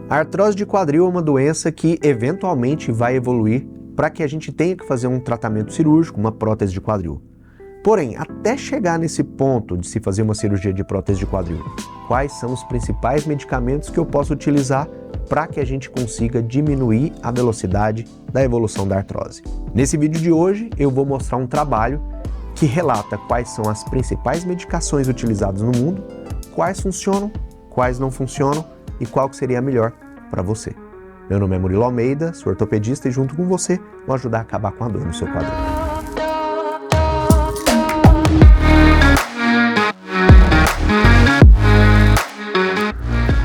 A artrose de quadril é uma doença que eventualmente vai evoluir para que a gente tenha que fazer um tratamento cirúrgico, uma prótese de quadril. Porém, até chegar nesse ponto de se fazer uma cirurgia de prótese de quadril, quais são os principais medicamentos que eu posso utilizar para que a gente consiga diminuir a velocidade da evolução da artrose? Nesse vídeo de hoje, eu vou mostrar um trabalho que relata quais são as principais medicações utilizadas no mundo, quais funcionam, quais não funcionam e qual que seria a melhor para você. Meu nome é Murilo Almeida, sou ortopedista e junto com você vou ajudar a acabar com a dor no seu quadril.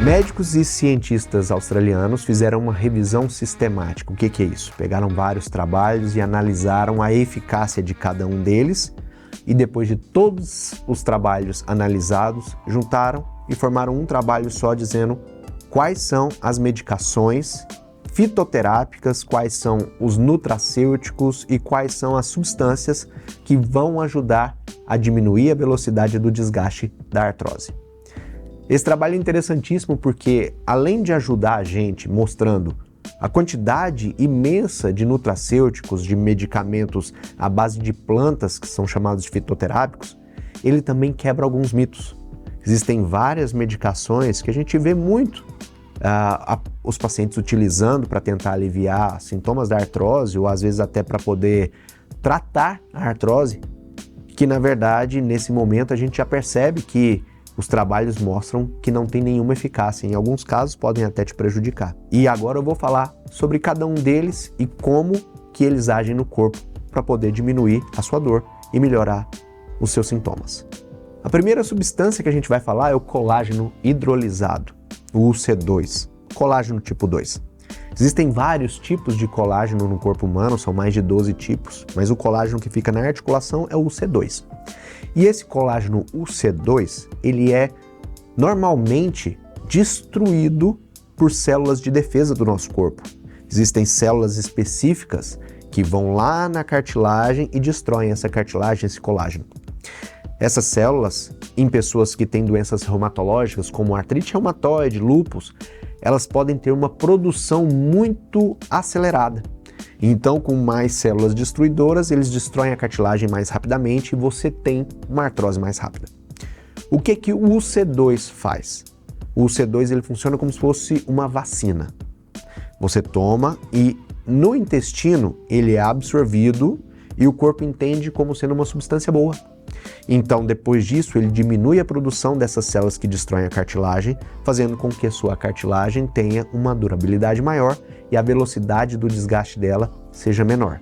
Médicos e cientistas australianos fizeram uma revisão sistemática. O que é isso? Pegaram vários trabalhos e analisaram a eficácia de cada um deles e depois de todos os trabalhos analisados, juntaram e formaram um trabalho só dizendo quais são as medicações fitoterápicas, quais são os nutracêuticos e quais são as substâncias que vão ajudar a diminuir a velocidade do desgaste da artrose. Esse trabalho é interessantíssimo porque, além de ajudar a gente mostrando a quantidade imensa de nutracêuticos, de medicamentos à base de plantas que são chamados de fitoterápicos, ele também quebra alguns mitos. Existem várias medicações que a gente vê muito os pacientes utilizando para tentar aliviar sintomas da artrose ou às vezes até para poder tratar a artrose, que na verdade nesse momento a gente já percebe que os trabalhos mostram que não tem nenhuma eficácia, em alguns casos podem até te prejudicar. E agora eu vou falar sobre cada um deles e como que eles agem no corpo para poder diminuir a sua dor e melhorar os seus sintomas. A primeira substância que a gente vai falar é o colágeno hidrolisado, o UC2, colágeno tipo 2. Existem vários tipos de colágeno no corpo humano, são mais de 12 tipos, mas o colágeno que fica na articulação é o UC2. E esse colágeno UC2, ele é normalmente destruído por células de defesa do nosso corpo. Existem células específicas que vão lá na cartilagem e destroem essa cartilagem, esse colágeno. Essas células, em pessoas que têm doenças reumatológicas, como artrite reumatoide, lúpus, elas podem ter uma produção muito acelerada. Então, com mais células destruidoras, eles destroem a cartilagem mais rapidamente e você tem uma artrose mais rápida. O que o UC2 faz? O UC2 ele funciona como se fosse uma vacina. Você toma e no intestino ele é absorvido e o corpo entende como sendo uma substância boa. Então, depois disso, ele diminui a produção dessas células que destroem a cartilagem, fazendo com que a sua cartilagem tenha uma durabilidade maior e a velocidade do desgaste dela seja menor.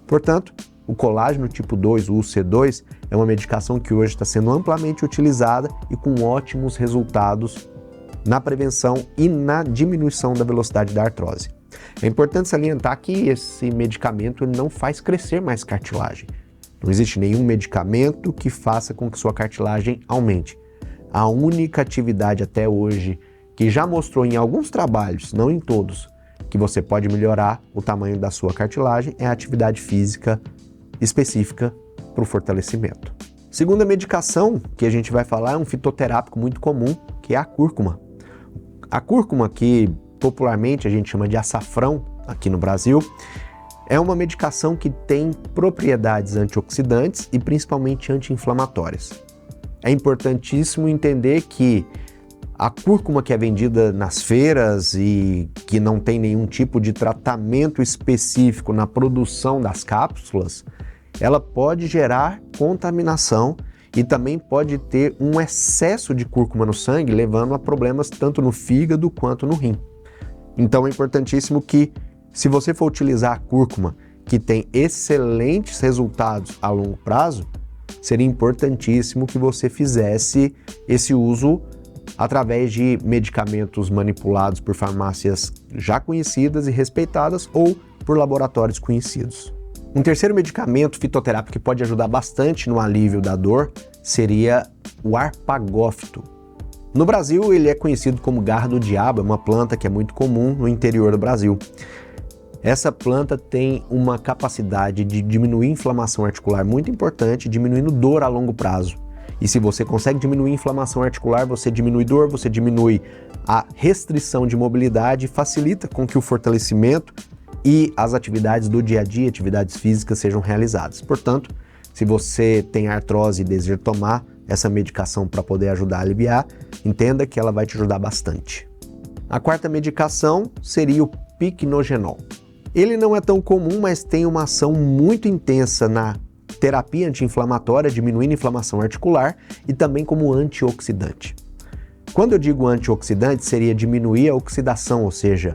Portanto, o colágeno tipo 2, o UC2, é uma medicação que hoje está sendo amplamente utilizada e com ótimos resultados na prevenção e na diminuição da velocidade da artrose. É importante salientar que esse medicamento ele não faz crescer mais cartilagem. Não existe nenhum medicamento que faça com que sua cartilagem aumente. A única atividade até hoje que já mostrou em alguns trabalhos, não em todos, que você pode melhorar o tamanho da sua cartilagem é a atividade física específica para o fortalecimento. Segunda medicação que a gente vai falar é um fitoterápico muito comum, que é a cúrcuma. A cúrcuma, que popularmente a gente chama de açafrão aqui no Brasil, é uma medicação que tem propriedades antioxidantes e principalmente anti-inflamatórias. É importantíssimo entender que a cúrcuma que é vendida nas feiras e que não tem nenhum tipo de tratamento específico na produção das cápsulas, ela pode gerar contaminação e também pode ter um excesso de cúrcuma no sangue, levando a problemas tanto no fígado quanto no rim. Então é importantíssimo que, se você for utilizar a cúrcuma, que tem excelentes resultados a longo prazo, seria importantíssimo que você fizesse esse uso através de medicamentos manipulados por farmácias já conhecidas e respeitadas ou por laboratórios conhecidos. Um terceiro medicamento fitoterápico que pode ajudar bastante no alívio da dor seria o arpagófito. No Brasil, ele é conhecido como garra do diabo, é uma planta que é muito comum no interior do Brasil. Essa planta tem uma capacidade de diminuir inflamação articular muito importante, diminuindo dor a longo prazo. E se você consegue diminuir a inflamação articular, você diminui dor, você diminui a restrição de mobilidade, facilita com que o fortalecimento e as atividades do dia a dia, atividades físicas, sejam realizadas. Portanto, se você tem artrose e deseja tomar essa medicação para poder ajudar a aliviar, entenda que ela vai te ajudar bastante. A quarta medicação seria o Pycnogenol. Ele não é tão comum, mas tem uma ação muito intensa na terapia anti-inflamatória, diminuindo a inflamação articular e também como antioxidante. Quando eu digo antioxidante, seria diminuir a oxidação, ou seja,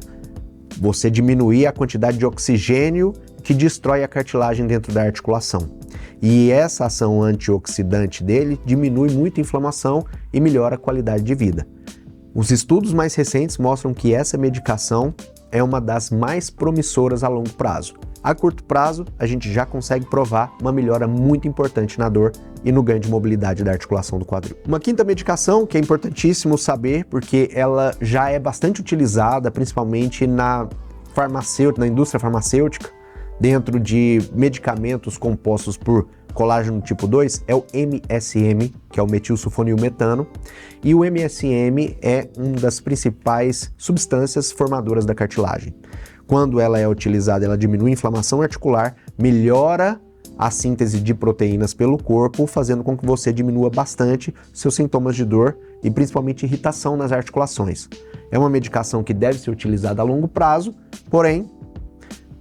você diminuir a quantidade de oxigênio que destrói a cartilagem dentro da articulação. E essa ação antioxidante dele diminui muito a inflamação e melhora a qualidade de vida. Os estudos mais recentes mostram que essa medicação é uma das mais promissoras a longo prazo. A curto prazo, a gente já consegue provar uma melhora muito importante na dor e no ganho de mobilidade da articulação do quadril. Uma quinta medicação que é importantíssimo saber, porque ela já é bastante utilizada, principalmente na indústria farmacêutica, dentro de medicamentos compostos por colágeno tipo 2, é o MSM, que é o metilsulfonilmetano, e o MSM é uma das principais substâncias formadoras da cartilagem. Quando ela é utilizada, ela diminui a inflamação articular, melhora a síntese de proteínas pelo corpo, fazendo com que você diminua bastante seus sintomas de dor e principalmente irritação nas articulações. É uma medicação que deve ser utilizada a longo prazo, porém,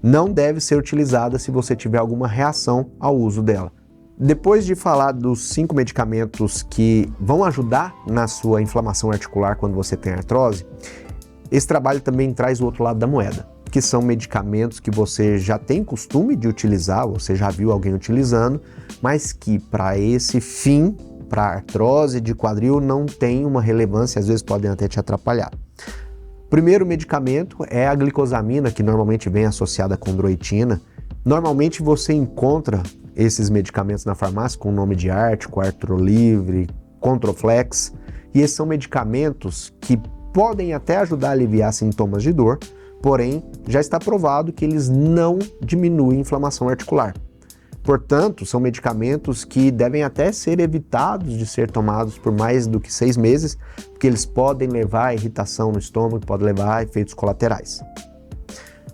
não deve ser utilizada se você tiver alguma reação ao uso dela. Depois de falar dos 5 medicamentos que vão ajudar na sua inflamação articular quando você tem artrose, esse trabalho também traz o outro lado da moeda, que são medicamentos que você já tem costume de utilizar, você já viu alguém utilizando, mas que para esse fim, para artrose de quadril, não tem uma relevância, às vezes podem até te atrapalhar. O primeiro medicamento é a glicosamina, que normalmente vem associada com chondroitina. Normalmente você encontra esses medicamentos na farmácia com o nome de Artico, Artrolivre, Controflex, e esses são medicamentos que podem até ajudar a aliviar sintomas de dor, porém já está provado que eles não diminuem a inflamação articular. Portanto, são medicamentos que devem até ser evitados de ser tomados por mais do que 6 meses, porque eles podem levar a irritação no estômago, podem levar a efeitos colaterais.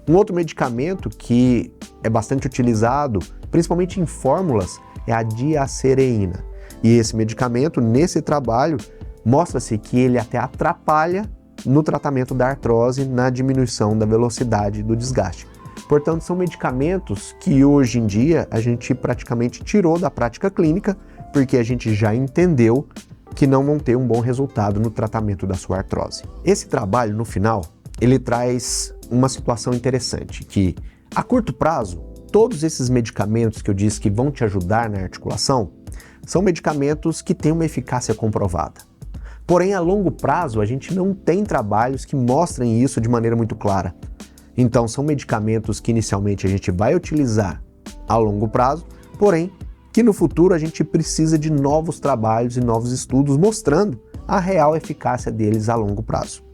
Um outro medicamento que é bastante utilizado, principalmente em fórmulas, é a diacereína. E esse medicamento, nesse trabalho, mostra-se que ele até atrapalha no tratamento da artrose, na diminuição da velocidade do desgaste. Portanto, são medicamentos que hoje em dia a gente praticamente tirou da prática clínica, porque a gente já entendeu que não vão ter um bom resultado no tratamento da sua artrose. Esse trabalho, no final, ele traz uma situação interessante, que a curto prazo, todos esses medicamentos que eu disse que vão te ajudar na articulação, são medicamentos que têm uma eficácia comprovada. Porém, a longo prazo, a gente não tem trabalhos que mostrem isso de maneira muito clara. Então, são medicamentos que inicialmente a gente vai utilizar a longo prazo, porém, que no futuro a gente precisa de novos trabalhos e novos estudos mostrando a real eficácia deles a longo prazo.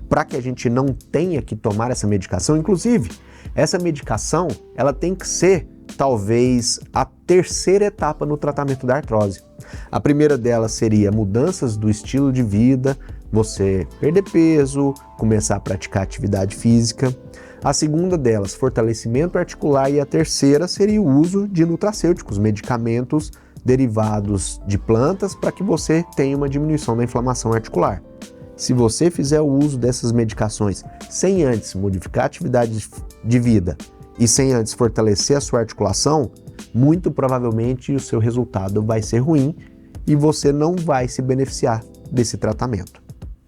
Para que a gente não tenha que tomar essa medicação, inclusive, essa medicação ela tem que ser talvez a terceira etapa no tratamento da artrose. A primeira delas seria mudanças do estilo de vida, você perder peso, começar a praticar atividade física. A segunda delas, fortalecimento articular, e a terceira seria o uso de nutracêuticos, medicamentos derivados de plantas para que você tenha uma diminuição da inflamação articular. Se você fizer o uso dessas medicações sem antes modificar a atividade de vida e sem antes fortalecer a sua articulação, muito provavelmente o seu resultado vai ser ruim e você não vai se beneficiar desse tratamento.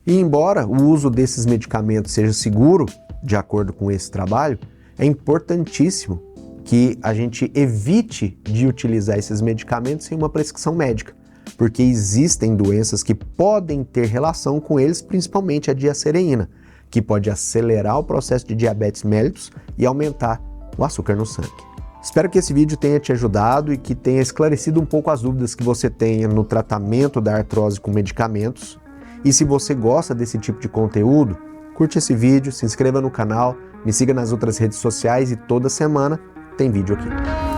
E embora o uso desses medicamentos seja seguro, de acordo com esse trabalho, é importantíssimo que a gente evite de utilizar esses medicamentos sem uma prescrição médica, porque existem doenças que podem ter relação com eles, principalmente a diacereína, que pode acelerar o processo de diabetes mellitus e aumentar o açúcar no sangue. Espero que esse vídeo tenha te ajudado e que tenha esclarecido um pouco as dúvidas que você tenha no tratamento da artrose com medicamentos. E se você gosta desse tipo de conteúdo, curte esse vídeo, se inscreva no canal, me siga nas outras redes sociais e toda semana tem vídeo aqui.